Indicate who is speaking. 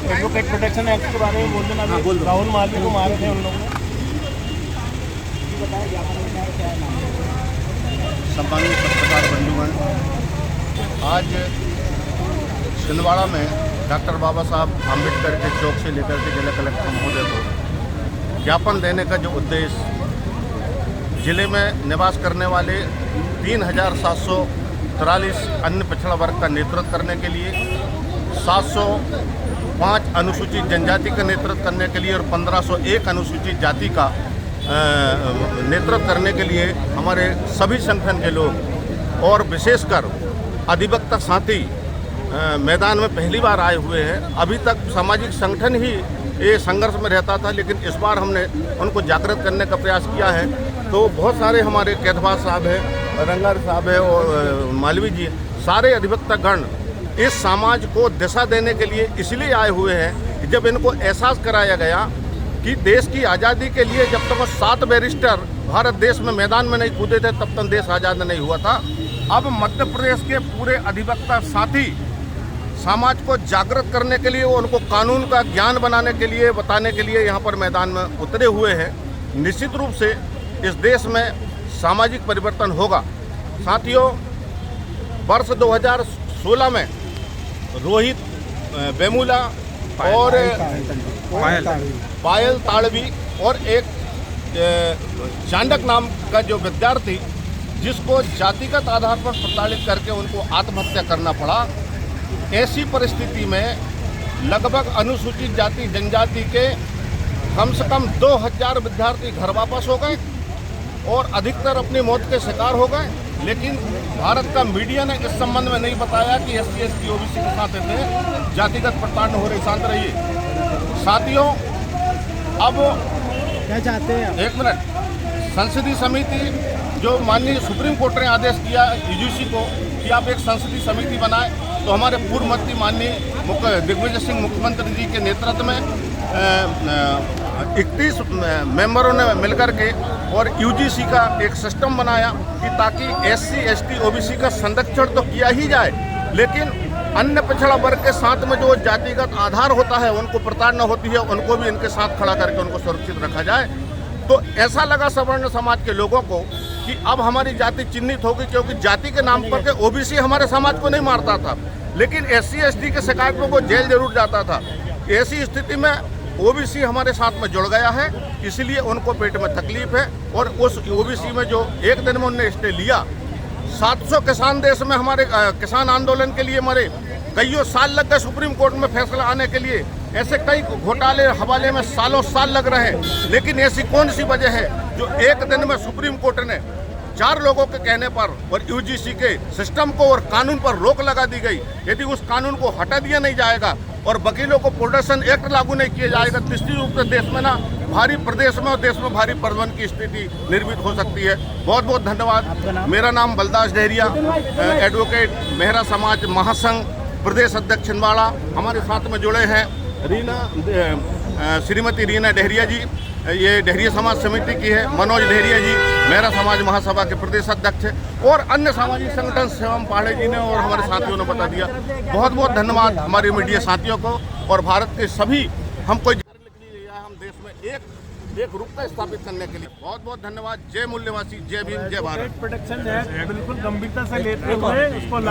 Speaker 1: Advocate protection act के बारे में बोल देना। राहुल मालवीय को मारे थे उन लोगों ने।
Speaker 2: सम्मानित पत्रकार बंधुगण, आज छिंदवाड़ा में डॉक्टर बाबा साहब आम्बेडकर के चौक से लेकर के जिला कलेक्टर महोदय को ज्ञापन देने का जो उद्देश्य, जिले में निवास करने वाले 3,743 अन्य पिछड़ा वर्ग का नेतृत्व करने के लिए, 705 अनुसूचित जनजाति का नेतृत्व करने के लिए और 1501 अनुसूचित जाति का नेतृत्व करने के लिए हमारे सभी संगठन के लोग और विशेषकर अधिवक्ता साथी मैदान में पहली बार आए हुए हैं। अभी तक सामाजिक संगठन ही ये संघर्ष में रहता था, लेकिन इस बार हमने उनको जागृत करने का प्रयास किया है। तो बहुत सारे हमारे कैथवास साहब हैं, रंगार साहब है और मालवीय जी, सारे अधिवक्ता गण इस समाज को दिशा देने के लिए इसलिए आए हुए हैं कि जब इनको एहसास कराया गया कि देश की आज़ादी के लिए जब तक 7 बैरिस्टर भारत देश में मैदान में नहीं कूदे थे तब तक देश आज़ाद नहीं हुआ था। अब मध्य प्रदेश के पूरे अधिवक्ता साथी समाज को जागृत करने के लिए, उनको कानून का ज्ञान बनाने के लिए, बताने के लिए यहाँ पर मैदान में उतरे हुए हैं। निश्चित रूप से इस देश में सामाजिक परिवर्तन होगा। साथियों, वर्ष 2016 में रोहित वेमुला और पायल ताड़वी और एक चांडक नाम का जो विद्यार्थी, जिसको जातिगत आधार पर प्रताड़ित करके उनको आत्महत्या करना पड़ा। ऐसी परिस्थिति में लगभग अनुसूचित जाति जनजाति के कम से कम 2000 विद्यार्थी घर वापस हो गए और अधिकतर अपनी मौत के शिकार हो गए। लेकिन भारत का मीडिया ने इस संबंध में नहीं बताया कि SC ST OBC के साथ थे जातिगत प्रताड़ना हो रही। शांत रहिए साथियों। अब
Speaker 1: क्या चाहते हैं? एक मिनट।
Speaker 2: संसदीय समिति, जो माननीय सुप्रीम कोर्ट ने आदेश किया UGC को कि आप एक संसदीय समिति बनाएं, तो हमारे पूर्व मंत्री माननीय दिग्विजय सिंह मुख्यमंत्री जी के नेतृत्व में 31 मेंबरों ने मिलकर के और UGC का एक सिस्टम बनाया कि ताकि SC ST OBC का संरक्षण तो किया ही जाए, लेकिन अन्य पिछड़ा वर्ग के साथ में जो जातिगत आधार होता है, उनको प्रताड़ना होती है, उनको भी इनके साथ खड़ा करके उनको सुरक्षित रखा जाए। तो ऐसा लगा सवर्ण समाज के लोगों को कि अब हमारी जाति चिन्हित होगी, क्योंकि जाति के नाम पर के OBC हमारे समाज को नहीं मारता था, लेकिन SC ST के शिकायतों को जेल जरूर जाता था। ऐसी स्थिति में OBC हमारे साथ में जुड़ गया है, इसलिए उनको पेट में तकलीफ है। और उस OBC में जो एक दिन में उन्होंने स्टे लिया, 700 किसान देश में हमारे किसान आंदोलन के लिए मरे, कईयों साल लग गए सुप्रीम कोर्ट में फैसला आने के लिए। ऐसे कई घोटाले हवाले में सालों साल लग रहे हैं, लेकिन ऐसी कौन सी वजह है जो एक दिन में सुप्रीम कोर्ट ने 4 लोगों के कहने पर और UGC के सिस्टम को और कानून पर रोक लगा दी गई। यदि उस कानून को हटा दिया नहीं जाएगा और वकीलों को प्रोटेक्शन एक्ट लागू नहीं किया जाएगा, तो निश्चित रूप से देश में ना भारी प्रदेश में और देश में भारी प्रबंधन की स्थिति निर्मित हो सकती है। बहुत बहुत धन्यवाद। मेरा नाम बलदास डेहरिया, एडवोकेट मेहरा समाज महासंघ प्रदेश अध्यक्ष छिंदवाड़ा। हमारे साथ में जुड़े हैं श्रीमती रीना डेहरिया जी, ये डेहरिया समाज समिति की है, मनोज डेहरिया जी मेहरा समाज महासभा के प्रदेश अध्यक्ष है, और अन्य सामाजिक संगठन शिवम पाड़े जी ने और हमारे साथियों ने बता दिया। बहुत बहुत धन्यवाद हमारे मीडिया साथियों को और भारत के सभी हमको हम देश में एक रूपता स्थापित करने के लिए बहुत बहुत धन्यवाद। जय मूल्यवासी, जय भीम, जय भारत।
Speaker 1: प्रोटेक्शन एक्ट बिल्कुल गंभीरता से लेते हुए उसको